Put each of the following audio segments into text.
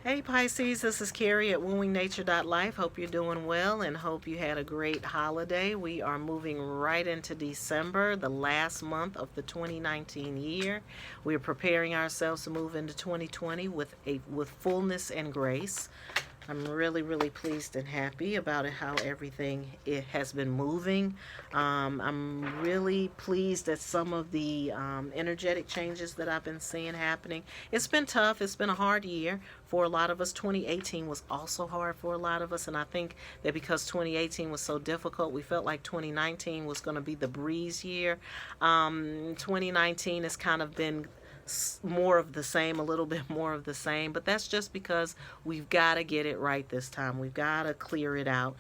Hey Pisces, this is Carrie at wooingnature.life. Hope you're doing well and hope you had a great holiday. We are moving right into December, the last month of the 2019 year. We are preparing ourselves to move into 2020 with fullness and grace. I'm really, really pleased and happy about it, how everything it has been moving. I'm really pleased at some of the energetic changes that I've been seeing happening. It's been tough. It's been a hard year for a lot of us. 2018 was also hard for a lot of us, and I think that because 2018 was so difficult, we felt like 2019 was going to be the breeze year. 2019 has kind of been more of the same, a little bit more of the same, but that's just because we've got to get it right this time. We've got to clear it out.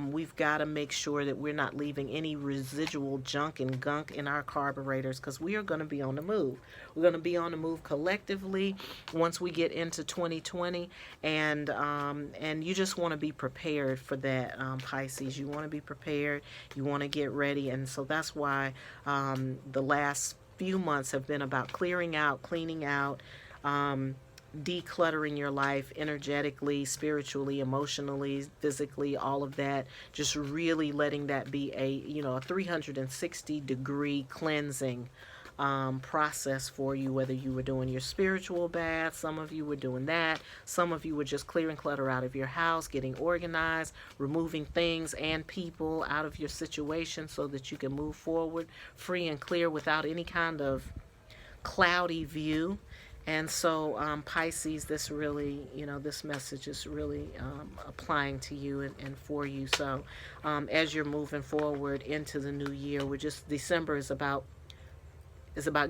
We've got to make sure that we're not leaving any residual junk and gunk in our carburetors, because we are going to be on the move. We're going to be on the move collectively once we get into 2020, and you just want to be prepared for that, Pisces. You want to be prepared. You want to get ready, and so that's why the last few months have been about clearing out, cleaning out, decluttering your life energetically, spiritually, emotionally, physically, all of that. Just really letting that be a 360-degree cleansing process for you, whether you were doing your spiritual bath, some of you were doing that, some of you were just clearing clutter out of your house, getting organized, removing things and people out of your situation so that you can move forward free and clear without any kind of cloudy view. And so, Pisces, this really, this message is really applying to you and for you. So, as you're moving forward into the new year, December is about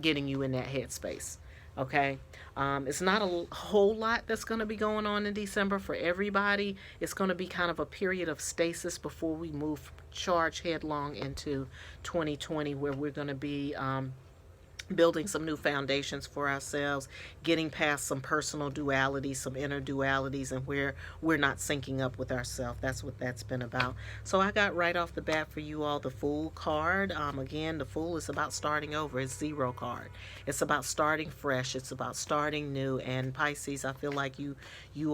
getting you in that headspace. Okay, it's not a whole lot that's going to be going on in December for everybody. It's going to be kind of a period of stasis before we charge headlong into 2020, where we're going to be building some new foundations for ourselves, getting past some personal dualities, some inner dualities, and where we're not syncing up with ourselves. That's what that's been about. So I got right off the bat for you all the Fool card. Again, the Fool is about starting over. It's zero card. It's about starting fresh. It's about starting new. And Pisces, I feel like you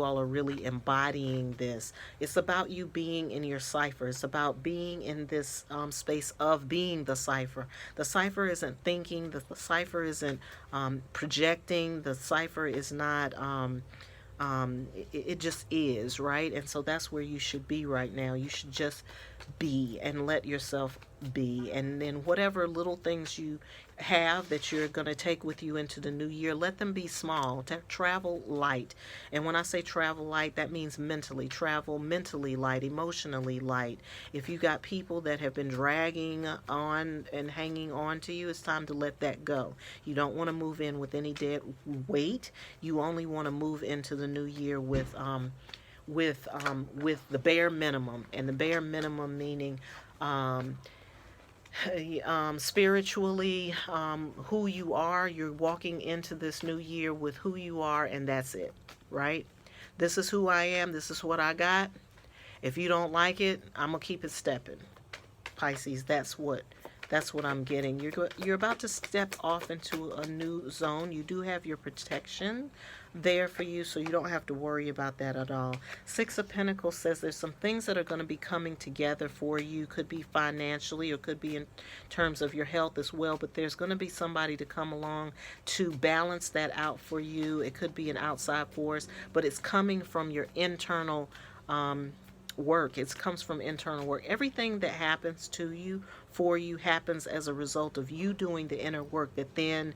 all are really embodying this. It's about you being in your cipher. It's about being in this space of being the cipher. The cipher isn't thinking. The cipher isn't projecting. The cipher is not. It just is, right? And so that's where you should be right now. You should just be and let yourself be. And then whatever little things you have that you're going to take with you into the new year, let them be small. Travel light. And when I say travel light, that means mentally. Travel mentally light, emotionally light. If you got people that have been dragging on and hanging on to you, it's time to let that go. You don't want to move in with any dead weight. You only want to move into the new year with the bare minimum, and the bare minimum meaning spiritually, who you are. You're walking into this new year with who you are, and that's it, right? This is who I am. This is what I got. If you don't like it, I'm gonna keep it stepping. Pisces, that's what I'm getting. You're about to step off into a new zone. You do have your protection there for you, so you don't have to worry about that at all. Six of Pentacles says there's some things that are going to be coming together for you. Could be financially, or could be in terms of your health as well, but there's going to be somebody to come along to balance that out for you. It could be an outside force, but it's coming from your internal work. It comes from internal work. Everything that happens to you, for you, happens as a result of you doing the inner work that then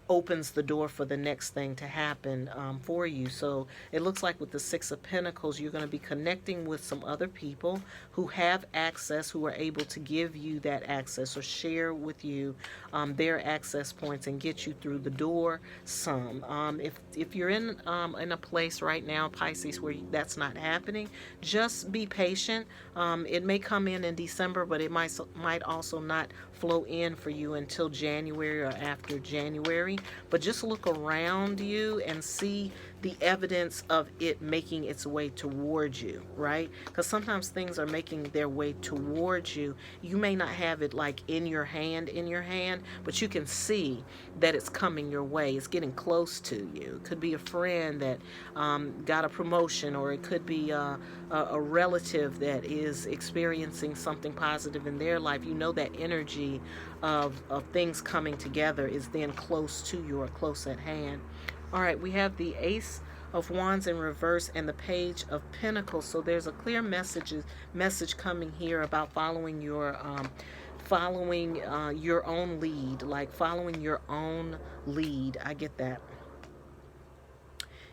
opens the door for the next thing to happen for you. So it looks like with the Six of Pentacles, you're going to be connecting with some other people who have access, who are able to give you that access or share with you their access points and get you through the door some. If you're in a place right now, Pisces, where that's not happening, just be patient. It may come in December, but it might also not flow in for you until January or after January. happening, but just look around you and see the evidence of it making its way towards you, right? Because sometimes things are making their way towards you. You may not have it like in your hand, but you can see that it's coming your way. It's getting close to you. It could be a friend that got a promotion, or it could be a relative that is experiencing something positive in their life. You know that energy of things coming together is then close to you or close at hand. All right, we have the Ace of Wands in reverse and the Page of Pentacles. So there's a clear message coming here about following your own lead, like following your own lead. I get that.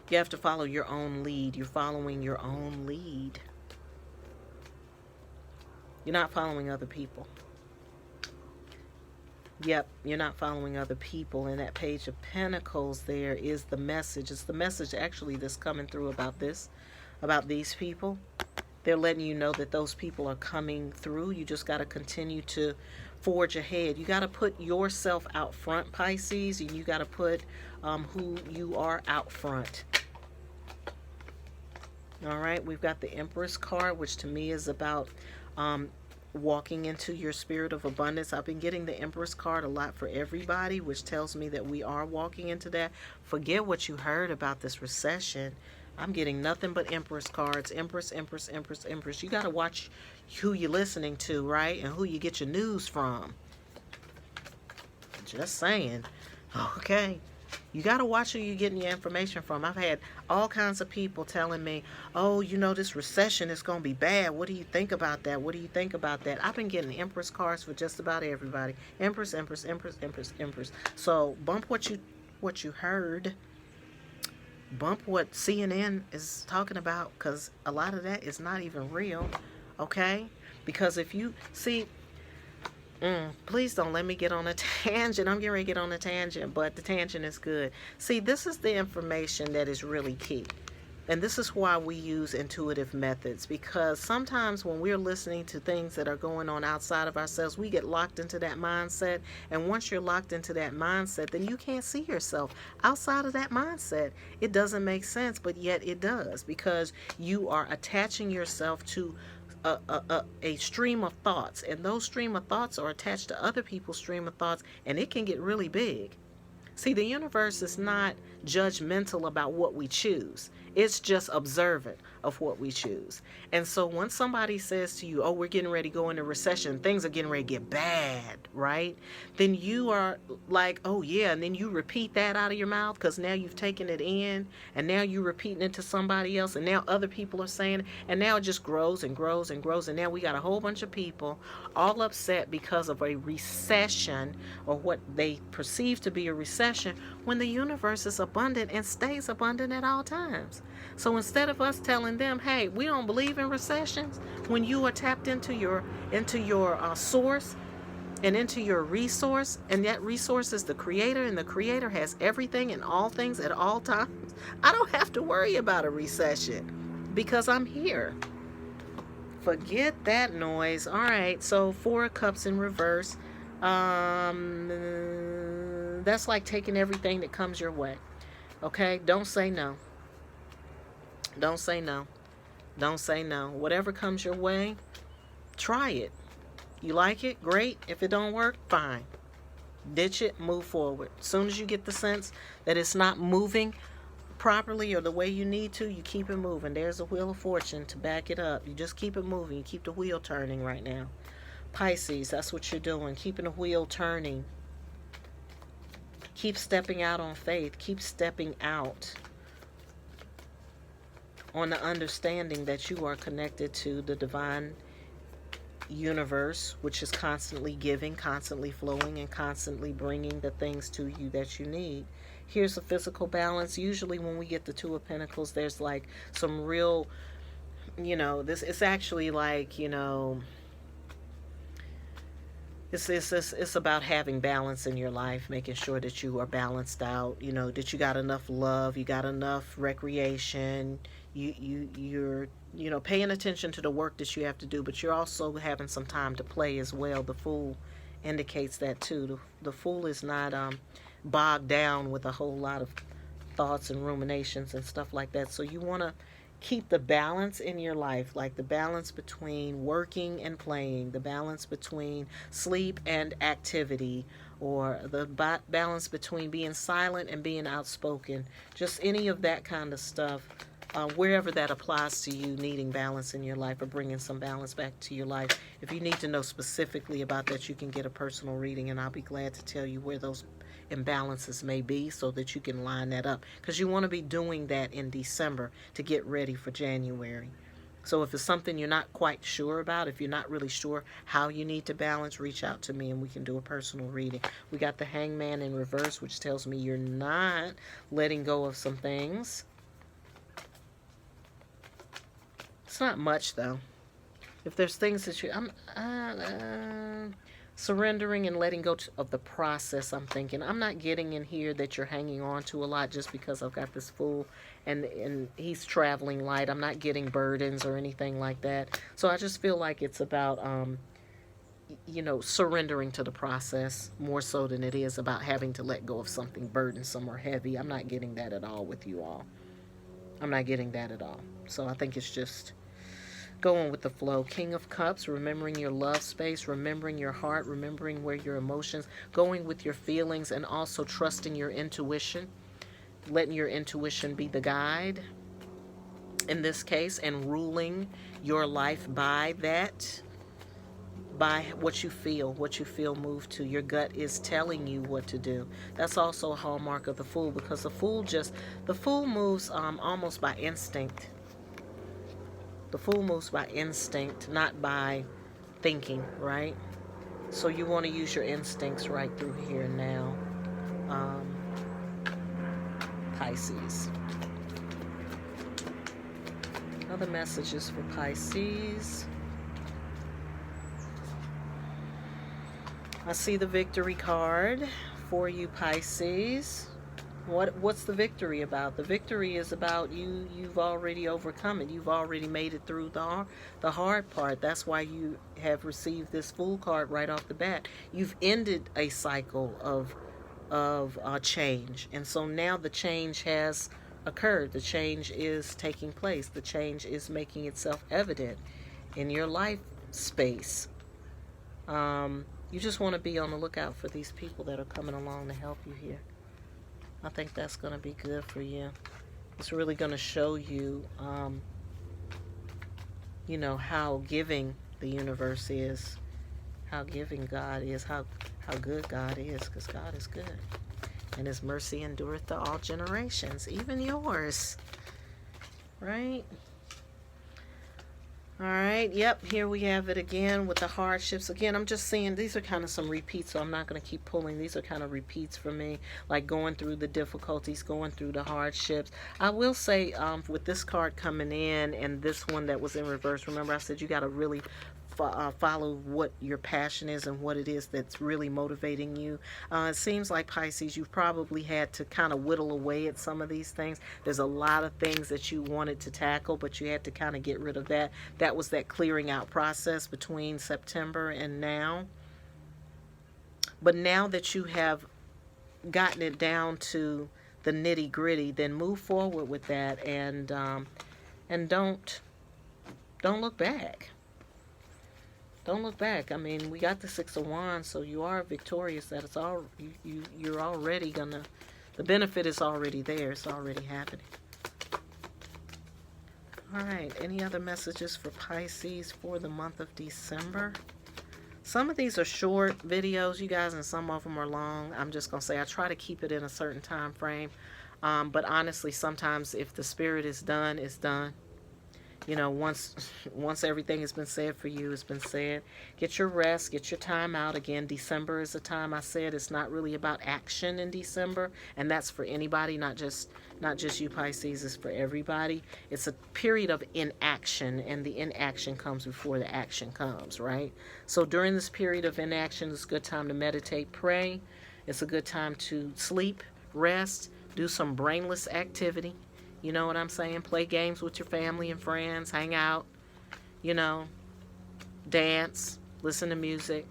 You have to follow your own lead. You're following your own lead. You're not following other people. Yep, you're not following other people. And that Page of Pentacles there is the message. It's the message actually that's coming through about these people. They're letting you know that those people are coming through. You just got to continue to forge ahead. You got to put yourself out front, Pisces, and you got to put who you are out front. All right, we've got the Empress card, which to me is about walking into your spirit of abundance. I've been getting the Empress card a lot for everybody, which tells me that we are walking into that. Forget what you heard about this recession. I'm getting nothing but Empress cards. Empress, Empress, Empress, Empress. You got to watch who you're listening to, right? And who you get your news from. Just saying. Okay. You got to watch who you're getting your information from. I've had all kinds of people telling me, oh, you know, this recession is going to be bad. What do you think about that? What do you think about that? I've been getting Empress cards for just about everybody. Empress, Empress, Empress, Empress, Empress. So bump what you heard. Bump what CNN is talking about, because a lot of that is not even real. Okay? Because if you see... please don't let me get on a tangent. I'm getting ready to get on a tangent, but the tangent is good. See, this is the information that is really key. And this is why we use intuitive methods, because sometimes when we're listening to things that are going on outside of ourselves, we get locked into that mindset. And once you're locked into that mindset, then you can't see yourself outside of that mindset. It doesn't make sense, but yet it does, because you are attaching yourself to a stream of thoughts, and those stream of thoughts are attached to other people's stream of thoughts, and it can get really big. See, the universe is not judgmental about what we choose. It's just observant of what we choose. And so when somebody says to you, oh, we're getting ready to go into recession, things are getting ready to get bad, right? Then you are like, oh yeah, and then you repeat that out of your mouth, because now you've taken it in, and now you're repeating it to somebody else, and now other people are saying it, and now it just grows and grows and grows, and now we got a whole bunch of people all upset because of a recession, or what they perceive to be a recession, when the universe is abundant and stays abundant at all times. So instead of us telling them, hey, we don't believe in recessions, when you are tapped into your source and into your resource, and that resource is the creator, and the creator has everything and all things at all times, I don't have to worry about a recession, because I'm here. Forget that noise. All right, so 4 of Cups in reverse. That's like taking everything that comes your way. Okay, don't say no. Don't say no. Don't say no. Whatever comes your way, try it. You like it? Great. If it don't work, fine. Ditch it, move forward. As soon as you get the sense that it's not moving properly or the way you need to, you keep it moving. There's a wheel of fortune to back it up. You just keep it moving. You keep the wheel turning right now. Pisces, that's what you're doing. Keeping the wheel turning. Keep stepping out on faith. Keep stepping out on the understanding that you are connected to the divine universe, which is constantly giving, constantly flowing, and constantly bringing the things to you that you need. Here's the physical balance. Usually when we get the 2 of Pentacles, there's like some real, it's actually like, it's about having balance in your life, making sure that you are balanced out, that you got enough love, you got enough recreation, you're paying attention to the work that you have to do, but you're also having some time to play as well. The Fool indicates that too. The Fool is not bogged down with a whole lot of thoughts and ruminations and stuff like that. So you want to keep the balance in your life, like the balance between working and playing, the balance between sleep and activity, or the balance between being silent and being outspoken. Just any of that kind of stuff. Wherever that applies to you needing balance in your life or bringing some balance back to your life. If you need to know specifically about that, you can get a personal reading, and I'll be glad to tell you where those imbalances may be so that you can line that up, because you want to be doing that in December to get ready for January. So if it's something you're not quite sure about, if you're not really sure how you need to balance, reach out to me and we can do a personal reading. We got the Hangman in reverse, which tells me you're not letting go of some things. It's not much, though. If there's things that I'm surrendering and letting go of the process, I'm thinking. I'm not getting in here that you're hanging on to a lot just because I've got this Fool and he's traveling light. I'm not getting burdens or anything like that. So I just feel like it's about, surrendering to the process more so than it is about having to let go of something burdensome or heavy. I'm not getting that at all with you all. I'm not getting that at all. So I think it's just going with the flow. King of Cups, remembering your love space, remembering your heart, remembering where your emotions, going with your feelings, and also trusting your intuition, letting your intuition be the guide in this case, and ruling your life by that, by what you feel moved to. Your gut is telling you what to do. That's also a hallmark of the Fool, because the Fool moves almost by instinct. The Fool moves by instinct, not by thinking, right? So you want to use your instincts right through here now. Pisces. Other messages for Pisces. I see the Victory card for you, Pisces. What's the victory about? The victory is about you've already overcome it. You've already made it through the hard part. That's why you have received this Fool card right off the bat. You've ended a cycle of change. And so now the change has occurred. The change is taking place. The change is making itself evident in your life space. You just want to be on the lookout for these people that are coming along to help you here. I think that's going to be good for you. It's really going to show you, how giving the universe is, how giving God is, how good God is, because God is good. And His mercy endureth to all generations, even yours. Right? All right, yep, here we have it again with the hardships. Again, I'm just seeing these are kind of some repeats, so I'm not going to keep pulling. These are kind of repeats for me, like going through the difficulties, going through the hardships. I will say, with this card coming in and this one that was in reverse, remember I said you got to really follow what your passion is and what it is that's really motivating you. It seems like, Pisces, you've probably had to kind of whittle away at some of these things. There's a lot of things that you wanted to tackle, but you had to kind of get rid of that. That was that clearing out process between September and now. But now that you have gotten it down to the nitty gritty, then move forward with that and don't look back. Don't look back. I mean, we got the Six of Wands, so you are victorious. That it's all you're already gonna. The benefit is already there. It's already happening. All right. Any other messages for Pisces for the month of December? Some of these are short videos, you guys, and some of them are long. I'm just gonna say I try to keep it in a certain time frame. But honestly, sometimes if the spirit is done, it's done. Once everything has been said for you, it's been said. Get your rest, get your time out. Again, December is a time, I said, it's not really about action in December, and that's for anybody, not just you, Pisces, it's for everybody. It's a period of inaction, and the inaction comes before the action comes, right? So during this period of inaction, it's a good time to meditate, pray. It's a good time to sleep, rest, do some brainless activity. You know what I'm saying? Play games with your family and friends, hang out, dance, listen to music,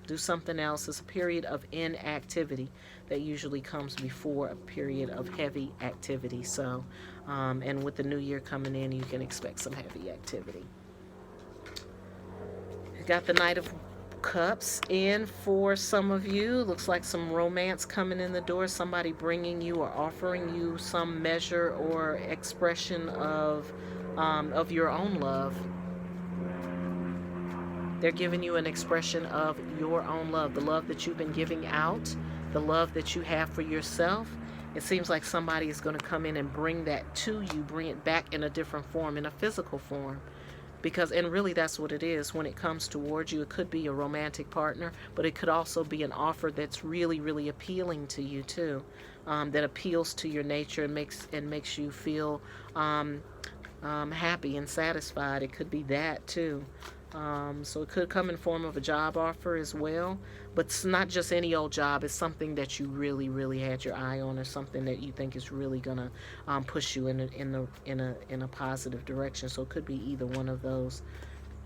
Do something else. It's a period of inactivity that usually comes before a period of heavy activity. So, and with the new year coming in, you can expect some heavy activity. Got the Knight of Cups in for some of you. Looks like some romance coming in the door. Somebody bringing you or offering you some measure or expression of your own love. They're giving you an expression of your own love, the love that you've been giving out, the love that you have for yourself. It seems like somebody is going to come in and bring that to you, bring it back in a different form, in a physical form. Because, and really that's what it is when it comes towards you. It could be a romantic partner, but it could also be an offer that's really, really appealing to you too, that appeals to your nature and makes you feel happy and satisfied. It could be that too. So it could come in form of a job offer as well, but it's not just any old job. It's something that you really, really had your eye on, or something that you think is really gonna push you in a positive direction. So it could be either one of those,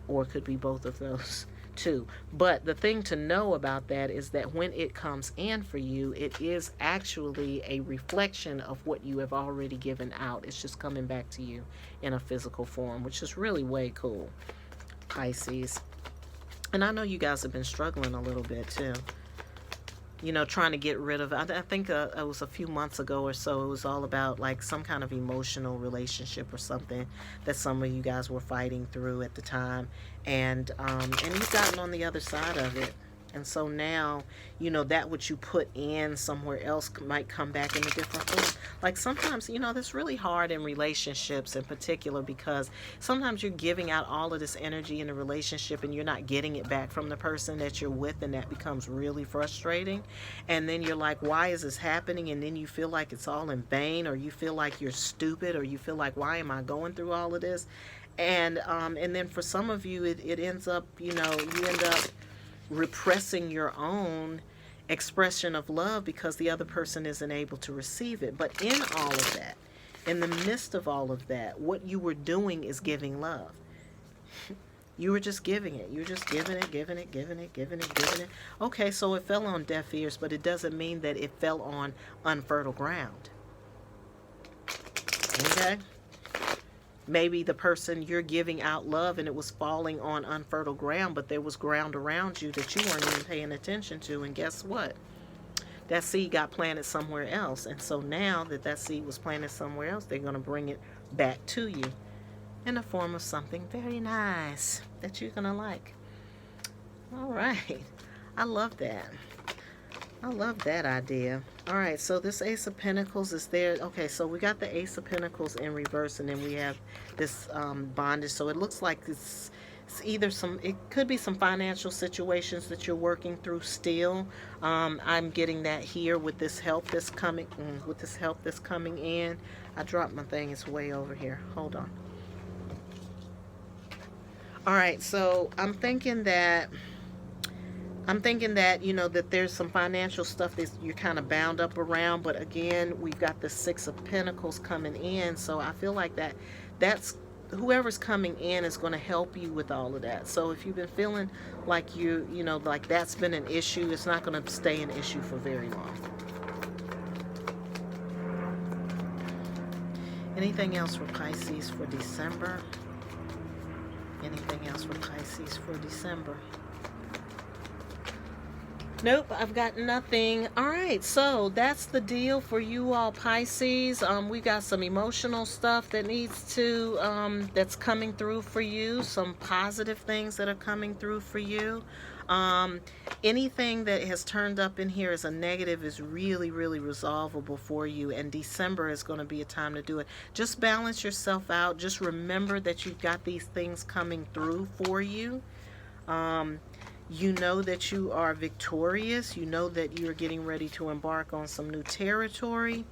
or it could be both of those too. But the thing to know about that is that when it comes in for you, it is actually a reflection of what you have already given out. It's just coming back to you in a physical form, which is really way cool, Pisces. And I know you guys have been struggling a little bit too, you know, trying to get rid of, I think it was a few months ago or so, it was all about like some kind of emotional relationship or something that some of you guys were fighting through at the time, and you've gotten on the other side of it. And so now, you know, that what you put in somewhere else might come back in a different form. Like sometimes, you know, that's really hard in relationships in particular, because sometimes you're giving out all of this energy in a relationship and you're not getting it back from the person that you're with, and that becomes really frustrating. And then you're like, why is this happening? And then you feel like it's all in vain, or you feel like you're stupid, or you feel like, why am I going through all of this? And then for some of you, it ends up, you know, you end up repressing your own expression of love because the other person isn't able to receive it. But in all of that, in the midst of all of that, what you were doing is giving love. You were just giving it. You were just giving it, giving it, giving it, giving it, giving it. Okay, so it fell on deaf ears, but it doesn't mean that it fell on unfertile ground. Okay? Maybe the person you're giving out love and it was falling on unfertile ground, but there was ground around you that you weren't even paying attention to. And guess what? That seed got planted somewhere else. And so now that seed was planted somewhere else, they're going to bring it back to you in the form of something very nice that you're going to like. All right. I love that. I love that idea. All right, so this Ace of Pentacles is there. Okay, so we got the Ace of Pentacles in reverse, and then we have this bondage. So it looks like it's either it could be some financial situations that you're working through still. I'm getting that here with this help that's coming, in. I dropped my thing. It's way over here. Hold on. All right, so I'm thinking that, you know, that there's some financial stuff that you're kind of bound up around. But again, we've got the Six of Pentacles coming in. So I feel like that's whoever's coming in is going to help you with all of that. So if you've been feeling like you know, like that's been an issue, it's not going to stay an issue for very long. Anything else for Pisces for December? Anything else for Pisces for December? Nope, I've got nothing. All right, so that's the deal for you all, Pisces. We got some emotional stuff that needs to, that's coming through for you. Some positive things that are coming through for you. Anything that has turned up in here as a negative is really, really resolvable for you. And December is going to be a time to do it. Just balance yourself out. Just remember that you've got these things coming through for you. You know that you are victorious. You know that you're getting ready to embark on some new territory.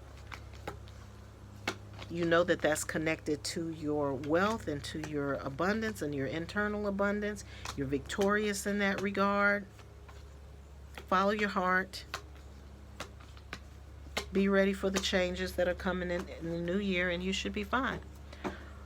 You know that that's connected to your wealth and to your abundance and your internal abundance. You're victorious in that regard. Follow your heart. Be ready for the changes that are coming in the new year, and you should be fine.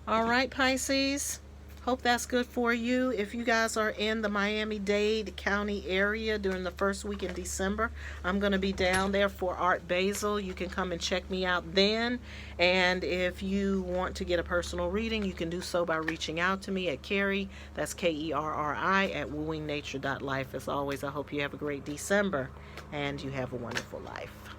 All right, Pisces. Hope that's good for you. If you guys are in the Miami-Dade County area during the first week in December, I'm going to be down there for Art Basel. You can come and check me out then. And if you want to get a personal reading, you can do so by reaching out to me at Kerri, that's Kerri, at wooingnature.life. As always, I hope you have a great December and you have a wonderful life.